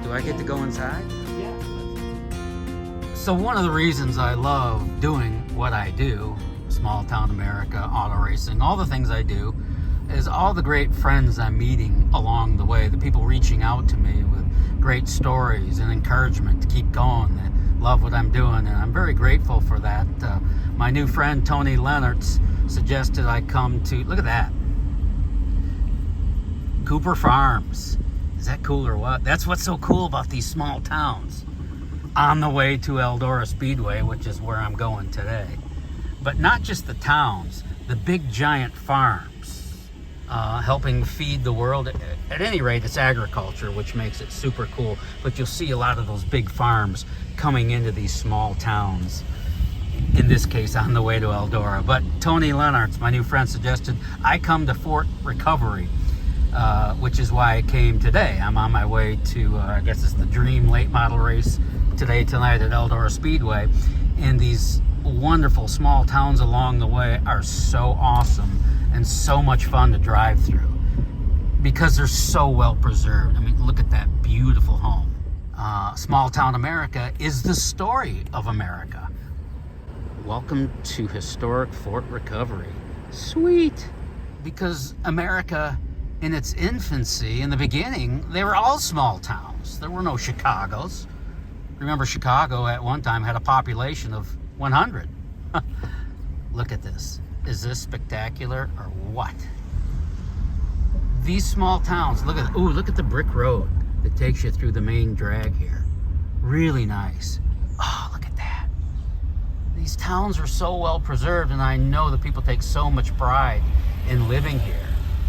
Do I get to go inside? Yeah. So one of the reasons I love doing what I do, small town America, auto racing, all the things I do, is all the great friends I'm meeting along the way, the people reaching out to me with great stories and encouragement to keep going. They love what I'm doing, and I'm very grateful for that. My new friend Tony Leonards suggested I come to, look at that, Cooper Farms. Is that cool or what? That's what's so cool about these small towns. On the way to Eldora Speedway, which is where I'm going today. But not just the towns, the big giant farms, helping feed the world. At any rate, it's agriculture, which makes it super cool. But you'll see a lot of those big farms coming into these small towns, in this case on the way to Eldora. But Tony Leonards, my new friend, suggested I come to Fort Recovery, which is why I came today. I'm on my way to, I guess it's the Dream Late Model Race tonight at Eldora Speedway. And these wonderful small towns along the way are so awesome and so much fun to drive through because they're so well preserved. I mean, look at that beautiful home. Small town America is the story of America. Welcome to historic Fort Recovery. Sweet. Because America, in its infancy, in the beginning, they were all small towns. There were no Chicagos. Remember, Chicago at one time had a population of 100. Look at this. Is this spectacular or what? These small towns, look at the brick road that takes you through the main drag here. Really nice. Oh, look at that. These towns are so well preserved, and I know that people take so much pride in living here.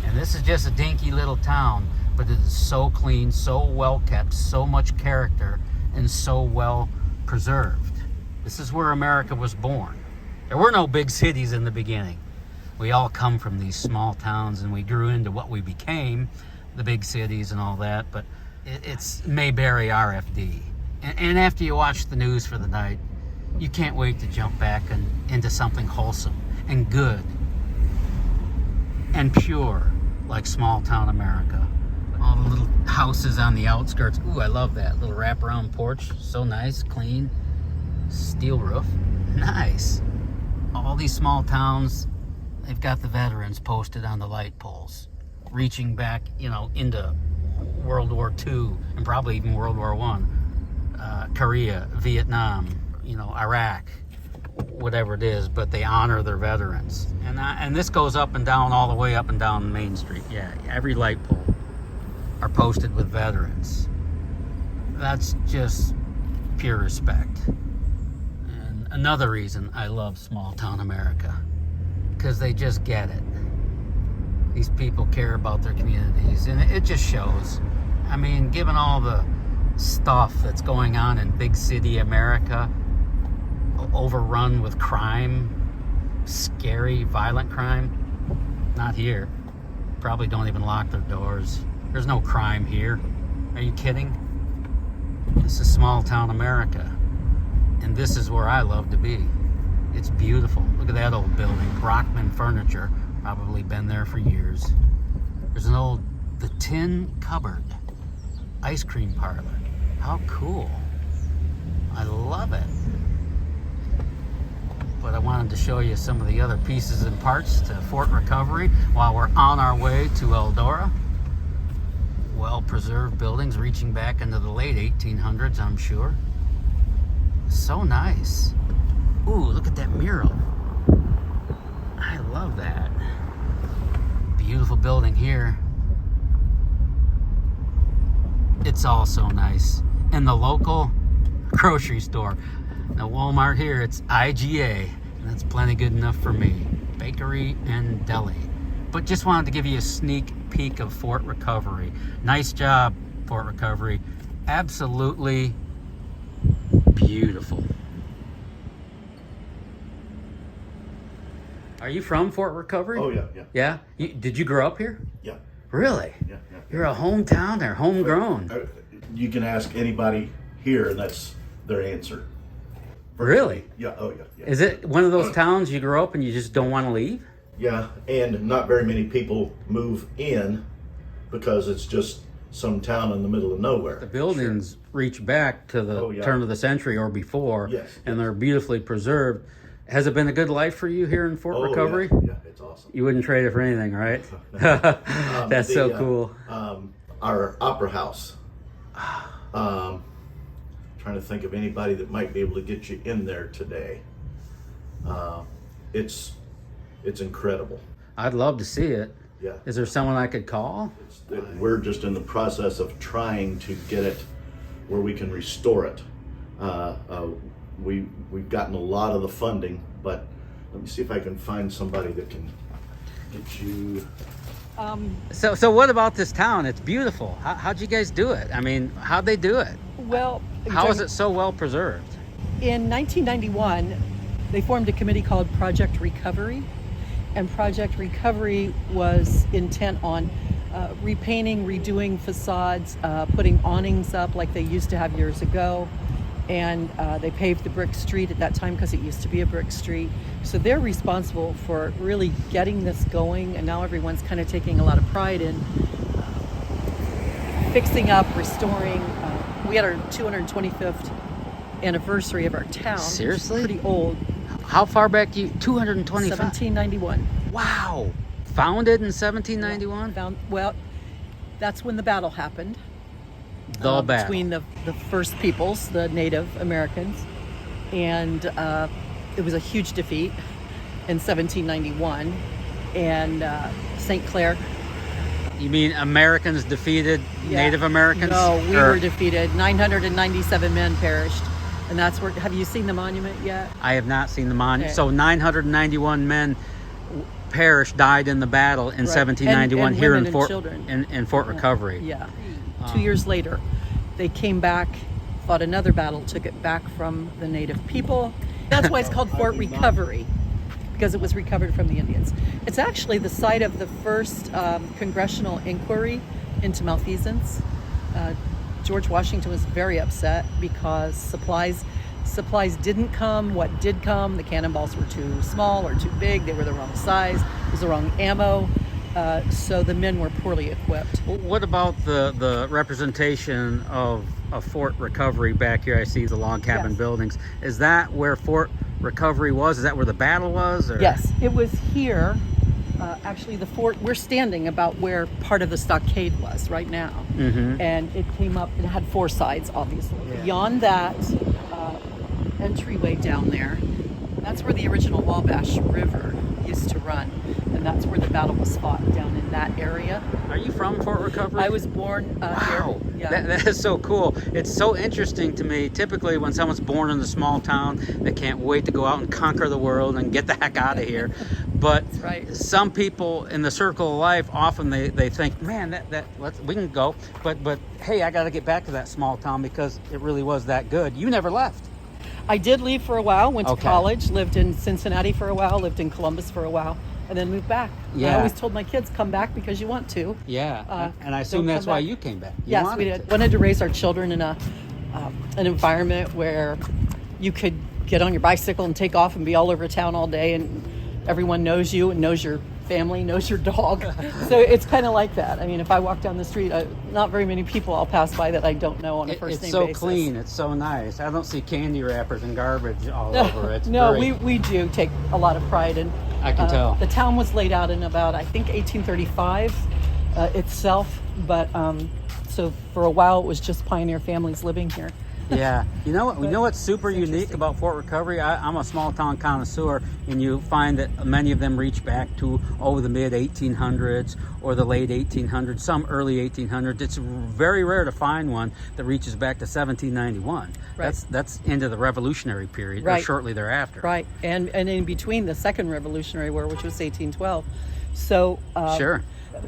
And this is just a dinky little town, but it is so clean, so well kept, so much character, and so well preserved. This is where America was born. There were no big cities in the beginning. We all come from these small towns, and we grew into what we became, the big cities and all that, but it's Mayberry RFD. And after you watch the news for the night, you can't wait to jump back into something wholesome and good and pure like small town America. All the little houses on the outskirts. Ooh, I love that little wraparound porch. So nice, clean, steel roof. Nice. All these small towns, they've got the veterans posted on the light poles, reaching back, into World War II and probably even World War I, Korea, Vietnam, Iraq, whatever it is, but they honor their veterans. And this goes up and down, all the way up and down Main Street. Yeah, every light pole are posted with veterans. That's just pure respect. And another reason I love small town America, because they just get it. These people care about their communities, and it just shows. I mean, given all the stuff that's going on in big city America, overrun with crime, scary, violent crime, not here. Probably don't even lock their doors. There's no crime here. Are you kidding? This is small town America. And this is where I love to be. It's beautiful. Look at that old building. Brockman Furniture. Probably been there for years. There's the Tin Cupboard ice cream parlor. How cool. I love it. But I wanted to show you some of the other pieces and parts to Fort Recovery while we're on our way to Eldora. Well-preserved buildings reaching back into the late 1800s, I'm sure. So nice. Ooh, look at that mural. I love that. Beautiful building here. It's all so nice. And the local grocery store. Now Walmart here, it's IGA. And that's plenty good enough for me. Bakery and deli. But just wanted to give you a sneak peek of Fort Recovery. Nice job, Fort Recovery. Absolutely beautiful. Are you from Fort Recovery? Oh, yeah. Yeah? Did you grow up here? Yeah. Really? Yeah. You're a hometowner, homegrown. You can ask anybody here, and that's their answer. Really? Yeah. Oh, yeah. Is it one of those towns you grow up and you just don't want to leave? Yeah, and not very many people move in because it's just some town in the middle of nowhere. The buildings reach back to the Oh, yeah. turn of the century or before, Yes, and they're beautifully preserved. Has it been a good life for you here in Fort Recovery? Yeah, it's awesome. You wouldn't trade it for anything, right? That's so cool. Our opera house. Trying to think of anybody that might be able to get you in there today. It's incredible. I'd love to see it. Yeah. Is there someone I could call? We're just in the process of trying to get it where we can restore it. We've gotten a lot of the funding, but let me see if I can find somebody that can get you. So what about this town? It's beautiful. How'd you guys do it? I mean, how'd they do it? Well, How is it so well preserved? in 1991, they formed a committee called Project Recovery, and Project Recovery was intent on repainting, redoing facades, putting awnings up like they used to have years ago, and they paved the brick street at that time because it used to be a brick street. So they're responsible for really getting this going, and now everyone's kind of taking a lot of pride in fixing up, restoring. We had our 225th anniversary of our town. Seriously? It's pretty old. How far back do you? 225. 1791. Wow. Founded in 1791. Well, that's when the battle happened. The battle. Between the first peoples, the Native Americans, and it was a huge defeat in 1791. And St. Clair. You mean Americans defeated Yeah. Native Americans? No, we Or- were defeated. 997 men perished. And that's where, have you seen the monument yet? I have not seen the monument. Okay. So 991 men perished, died in the battle in Right. 1791 And here women in and Fort children. in Fort Recovery. Yeah. 2 years later, they came back, fought another battle, took it back from the Native people. That's why it's called Fort Recovery, because it was recovered from the Indians. It's actually the site of the first congressional inquiry into malfeasance. George Washington was very upset because supplies didn't come. What did come, the cannonballs were too small or too big. They were the wrong size. It was the wrong ammo. So the men were poorly equipped. What about the representation of Fort Recovery back here? I see the log cabin Yes. buildings. Is that where Fort Recovery was? Is that where the battle was? Or? Yes, it was here. Actually, the fort, we're standing about where part of the stockade was right now. Mm-hmm. And it came up, it had four sides, obviously. Yeah. Beyond that entryway down there, that's where the original Wabash River used to run. And that's where the battle was fought, down in that area. Are you from Fort Recovery? I was born Wow, here. Yeah. that is so cool. It's so interesting to me. Typically, when someone's born in a small town, they can't wait to go out and conquer the world and get the heck out of here. But That's right. some people in the circle of life, often they think, man, we can go. But hey, I got to get back to that small town because it really was that good. You never left. I did leave for a while, went to Okay. college, lived in Cincinnati for a while, lived in Columbus for a while, and then moved back. Yeah. I always told my kids, come back because you want to. Yeah, and I assume don't that's come why back. you came back. You Yes, wanted we did. to. Wanted to raise our children in an environment where you could get on your bicycle and take off and be all over town all day, and everyone knows you and knows your family, knows your dog. So it's kind of like that. I mean, if I walk down the street, not very many people I'll pass by that I don't know on a first It's name so basis. clean. It's so nice. I don't see candy wrappers and garbage all over. It's No, very, we do take a lot of pride in. I can tell. The town was laid out in about, I think, 1835 itself, but so for a while it was just pioneer families living here. Yeah, you know what? We know what's super it's unique interesting. about Fort Recovery. I'm a small town connoisseur, and you find that many of them reach back to the mid 1800s or the late 1800s, some early 1800s. It's very rare to find one that reaches back to 1791. Right. That's into the Revolutionary period, or Right. shortly thereafter. Right, and in between the Second Revolutionary War, which was 1812. So Sure.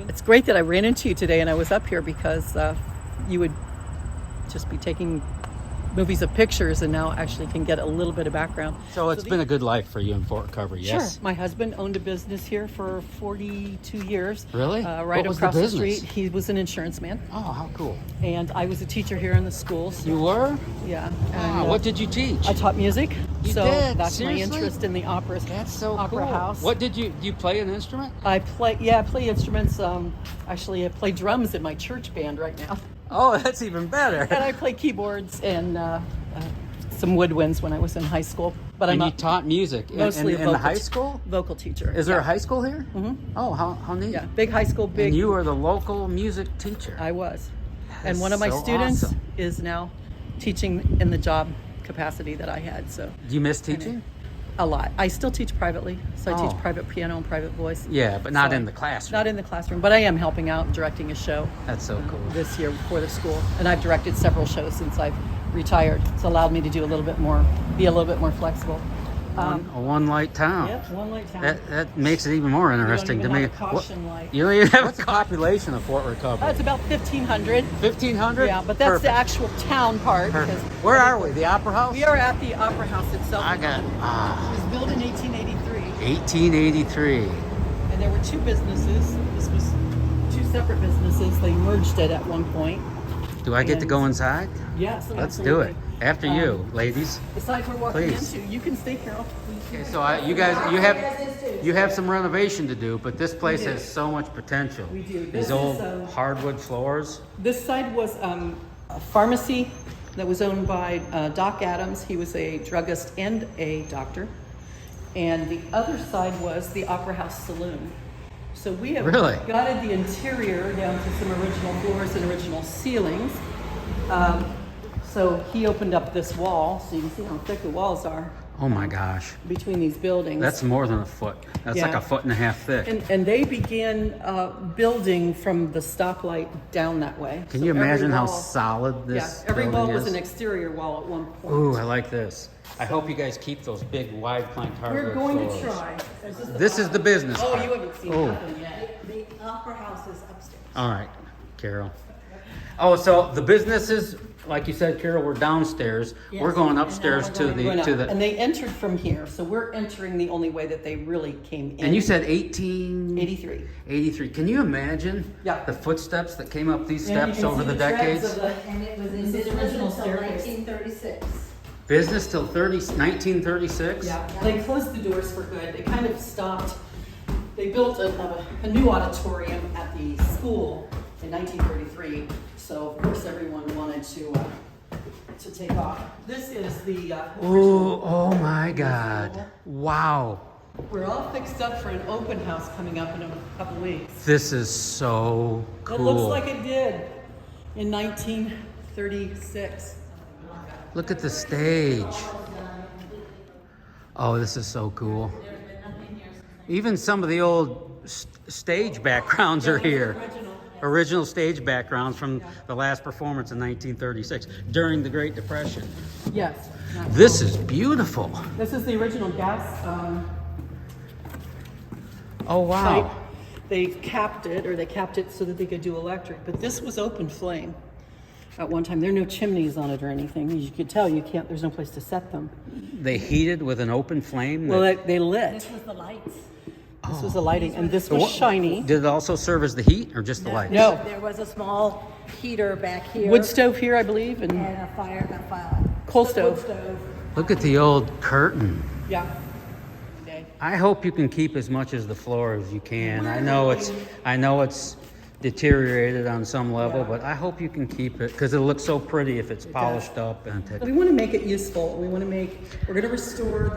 it's great that I ran into you today, and I was up here because you would just be taking movies of pictures, and now actually can get a little bit of background. So it's been a good life for you in Fort Recovery, yes? Sure. My husband owned a business here for 42 years. Really? Right What was across the the business? street. He was an insurance man. Oh, how cool. And I was a teacher here in the schools. You were? Yeah. Ah, And, what did you teach? I taught music. You so did? that's Seriously? my interest in the opera. That's so Opera cool. House. What did do you play an instrument? I play instruments. Actually, I play drums in my church band right now. Oh, that's even better. And I play keyboards and some woodwinds when I was in high school. But And I'm you taught music mostly in the high school? vocal teacher. Is there a Yeah. high school here? Mm-hmm. Oh, how neat. Yeah, big high school, big. And you were the local music teacher. I was. That's And one of my so students awesome. is now teaching in the job capacity that I had. So Do you miss teaching? a lot. I still teach privately. So I Oh. teach private piano and private voice. Yeah, but not So, in the classroom. Not in the classroom, but I am helping out and directing a show That's so cool. this year for the school. And I've directed several shows since I've retired. It's allowed me to do a little bit more, be a little bit more flexible. A one-light town. Yep, one light town. That makes it even more interesting even to me. have a caution light. You don't even have a population of Fort Recovery. It's about 1,500. 1,500? Yeah, but that's the Perfect. actual town part. Perfect. Because Where are we? The Opera House? we are at the Opera House itself. I got It was built in 1883, 1883. and there were two businesses. This was two separate businesses. They merged it at one point. Do I get to go inside? Yes, Let's do it. After you, ladies. The side we're walking Please. into. You can stay, Carol. Okay, so you have some renovation to do, but this place has so much potential. We do. This These is, old hardwood floors. This side was a pharmacy that was owned by Doc Adams. He was a druggist and a doctor. And the other side was the Opera House Saloon. So we have Really? gutted the interior down to some original floors and original ceilings. So he opened up this wall, so you can see how thick the walls are Oh my gosh. between these buildings. That's more than a foot. That's like Yeah. a foot and a half thick. And they began building from the stoplight down that way. Can So you every imagine how wall- solid this every building wall was is? an exterior wall at one point. Ooh, I like this. I hope you guys keep those big, wide planked hardwood We're going floors. to try. This is the business Oh, part. you haven't seen Oh. nothing yet. The Opera House is upstairs. All right, Carol. Oh, so the businesses, like you said, Carol, we're downstairs. Yes, We're going and now upstairs we're to going- the Went to up. the. And they entered from here, so we're entering the only way that they really came in. And you said 1883. 83. Can you imagine Yeah. the footsteps that came up these Yeah, you steps can over see the treads decades? of the- And it was This in is the business original until staircase. 1936. Business till 1936? Yeah, they closed the doors for good. They kind of stopped. They built a new auditorium at the school in 1933. So of course everyone wanted to take off. This is the Ooh, oh my God. Wow. We're all fixed up for an open house coming up in a couple weeks. This is so cool. It looks like it did in 1936. Look at the stage. Oh, this is so cool. Even some of the old stage backgrounds are here. Original stage backgrounds from the last performance in 1936 during the Great Depression. Yes. This is beautiful. This is the original gas Oh, pipe. wow. They capped it so that they could do electric. But this was open flame at one time. There are no chimneys on it or anything. As you could tell, there's no place to set them. They heated with an open flame. Well, they lit. This was the lights. This was the lighting, and this was shiny. Did it also serve as the heat or just the lights? No. There was a small heater back here. Wood stove here, I believe, and And a fire. Coal Wood stove. stove. Look at the old curtain. yeah. I hope you can keep as much as the floor as you can. I know it's deteriorated on some level, but I hope you can keep it because it looks so pretty if it's polished up and We want to make it useful. We're going to restore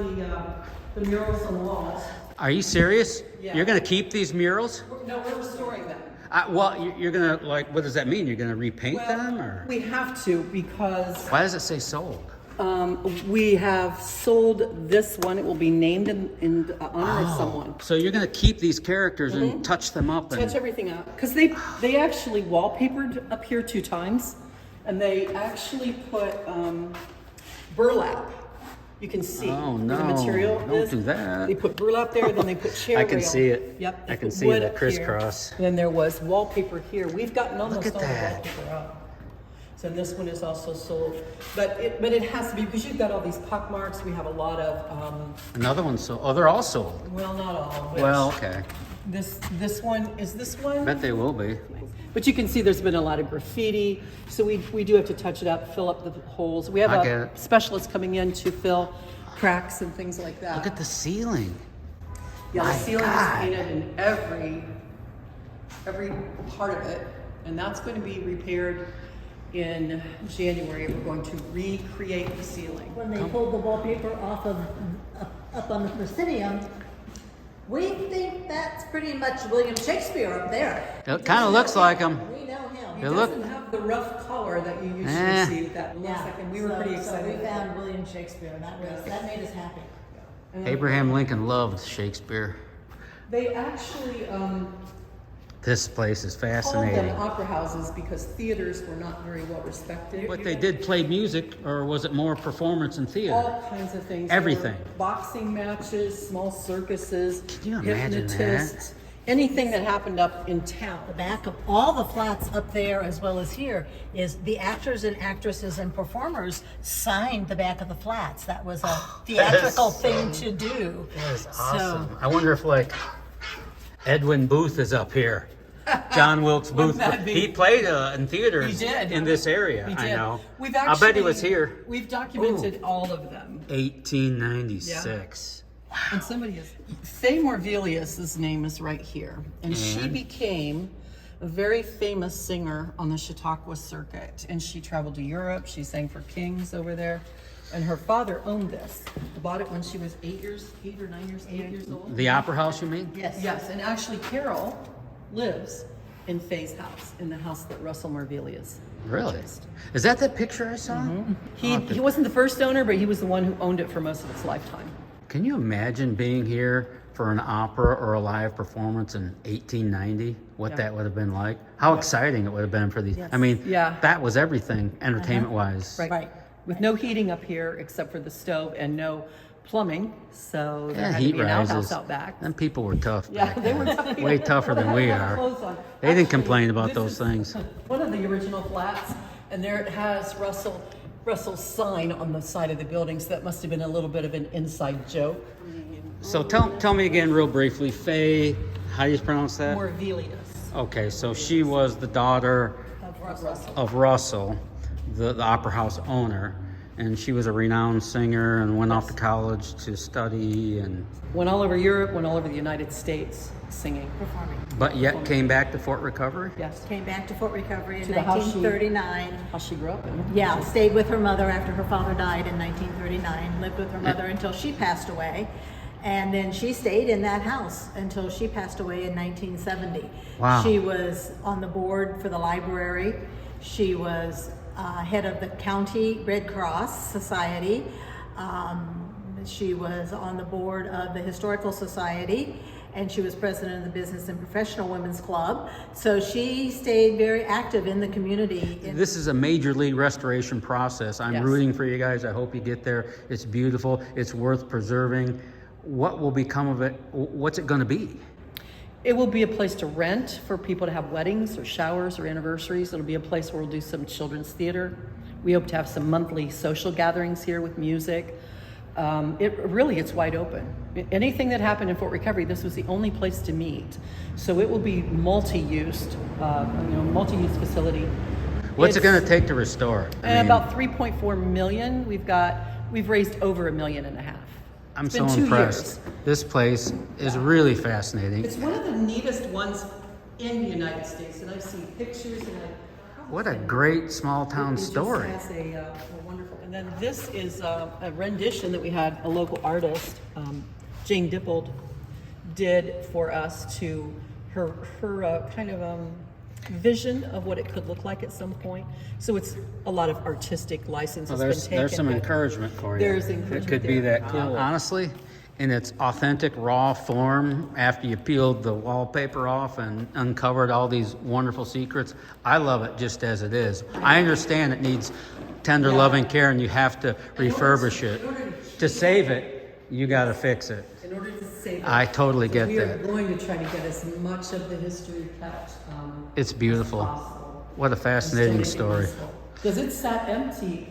the murals on the walls. Are you serious? Yeah. You're going to keep these murals? No, we're restoring them. Well, you're going to, like, what does that mean? You're going to repaint them or? We have to because Why does it say sold? we have sold this one. It will be named in honor of someone. So you're going to keep these characters and touch them up and Touch everything up because they actually wallpapered up here 2 times, and they actually put burlap. You can see Oh, where no. the material Don't is. do that. They put burlap there, then they put chair I can rail. see it. Yep. they I can put see wood the up here. crisscross. And then there was wallpaper here. We've gotten almost at all that. the wallpaper up. So this one is also sold, but it has to be, because you've got all these pock marks. We have a lot of, Another one sold. Oh, they're all sold. well, not all. Which, Well, okay. this one, is this one? Bet they will be. But you can see there's been a lot of graffiti, so we do have to touch it up, fill up the holes. We have I get a it. specialist coming in to fill cracks and things like that. Look at the ceiling. Yeah, the My ceiling God. is painted in every part of it, and that's going to be repaired in January. We're going to recreate the ceiling. When they pulled the wallpaper off of, up on the proscenium, we think that's pretty much William Shakespeare up there. It kind of looks like them. We know him. It They look- doesn't have the rough color that you usually Eh. see. That looks like, and we were pretty excited. So we found William Shakespeare, and that made us happy. And then Abraham Lincoln loved Shakespeare. they actually This place is called them fascinating. opera houses because theaters were not very well respected. But they did play music, or was it more performance and theater? All kinds of things. Everything. There were boxing matches, small circuses, Can you imagine hypnotists, anything that happened up in town. The back of all the flats up there as well as here is the actors and actresses and performers signed the back of the flats. That was a theatrical thing to do. That is awesome. I wonder if like Edwin Booth is up here. John Wilkes Booth. that be- He played in theaters He did. in this area. We I did. know. We've I actually, bet he was here. We've documented all of them. 1896. And somebody is, Faye Morvilius' name is right here. And she And? became a very famous singer on the Chautauqua circuit. And she traveled to Europe. She sang for kings over there. And her father owned this. Bought it when she was 8 or 9 years old. The Opera House, you mean? Yes. Yes, and actually Carol lives in Faye's house, in the house that Russell Morvilius Really? purchased. Is that picture I saw? He wasn't the first owner, but he was the one who owned it for most of its lifetime. Can you imagine being here for an opera or a live performance in 1890? What Yeah. that would have been like? How exciting it would have been for these. Yes. I mean, Yeah. that was everything entertainment-wise. Right. With no heating up here except for the stove and no plumbing, so there Yeah, had to heat be an outhouse rises. out back. Them people were tough. Yeah, back they then. were tough. Way tougher than we are. Clothes on. They didn't Actually, complain about this those is things. One of the original flats, and there it has Russell's sign on the side of the building, so that must have been a little bit of an inside joke. So tell me again real briefly, Faye, how do you pronounce that? Morvilius Okay, so she was the daughter of Russell. of Russell, the Opera House owner, and she was a renowned singer and went off to college to study, and Went all over Europe, went all over the United States singing. Performing. but yet came back to Fort Recovery. Yes. Came back to Fort Recovery in To the house she- 1939. How she grew up in. Yeah, stayed with her mother after her father died in 1939. Lived with her mother until she passed away. And then she stayed in that house until she passed away in 1970. Wow. She was on the board for the library. She was head of the County Red Cross Society. She was on the board of the Historical Society, and she was president of the Business and Professional Women's Club. So she stayed very active in the community. This is a major league restoration process. I'm Yes. rooting for you guys. I hope you get there. It's beautiful. It's worth preserving. What will become of it? What's it going to be? It will be a place to rent for people to have weddings or showers or anniversaries. It'll be a place where we'll do some children's theater. We hope to have some monthly social gatherings here with music. It's wide open. Anything that happened in Fort Recovery, this was the only place to meet. So it will be multi-used, multi-use facility. What's it It's- going to take to restore it? I And mean, about 3.4 million. We've raised over $1.5 million. I'm It's so been 2 impressed. years. This place is really fascinating. It's one of the neatest ones in the United States, and I've seen pictures and What a great small town story. It just has a wonderful. And then this is a rendition that we had a local artist, Jane Dippold, did for us to her kind of vision of what it could look like at some point. So it's a lot of artistic license Well, has been taken. there's some but encouragement for you. There's It encouragement could be there. that cool. Honestly, in its authentic raw form, after you peeled the wallpaper off and uncovered all these wonderful secrets, I love it just as it is. I understand it needs tender, loving care, and you have to refurbish it. To save it, you got to fix it. In order to save it. I totally get we are that. going to try to get as much of the history kept. It's beautiful. As possible. What a fascinating And still story. make it useful. Because it sat empty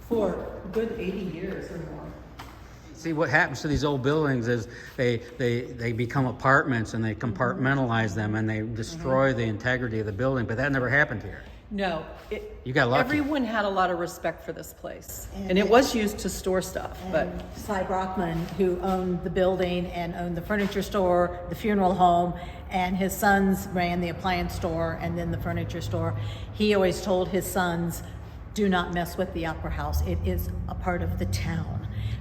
for a good 80 years or more. See, what happens to these old buildings is they become apartments and they compartmentalize them and they destroy the integrity of the building, but that never happened here. No, You got lucky. everyone had a lot of respect for this place. And it was used to store stuff, but And Cy Brockman, who owned the building and owned the furniture store, the funeral home, and his sons ran the appliance store and then the furniture store. He always told his sons, do not mess with the Opera House. It is a part of the town.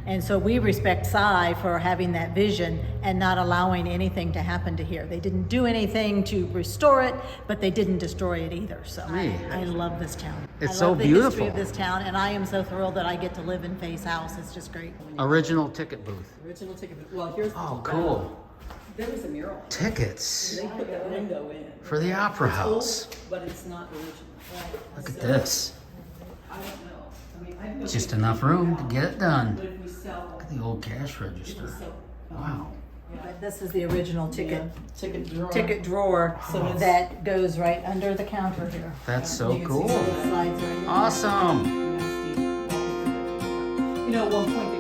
And so we respect Cy for having that vision and not allowing anything to happen to here. They didn't do anything to restore it, but they didn't destroy it either. So I love this town. It's I so love the history beautiful. of this town, and I am so thrilled that I get to live in Faye's house. It's just great. Original ticket booth. original ticket. Well, here's Oh, cool. There was a mural. Tickets They put that window in. for the Opera It's old, House. but it's not original. Look at this. I don't know. I mean, I've It's just enough room to get it done. But if we sell, The old cash register. Wow. But this is the original ticket drawer. drawer that goes right under the counter here. That's so You can see cool. some of It slides right in. Awesome. You know, at one point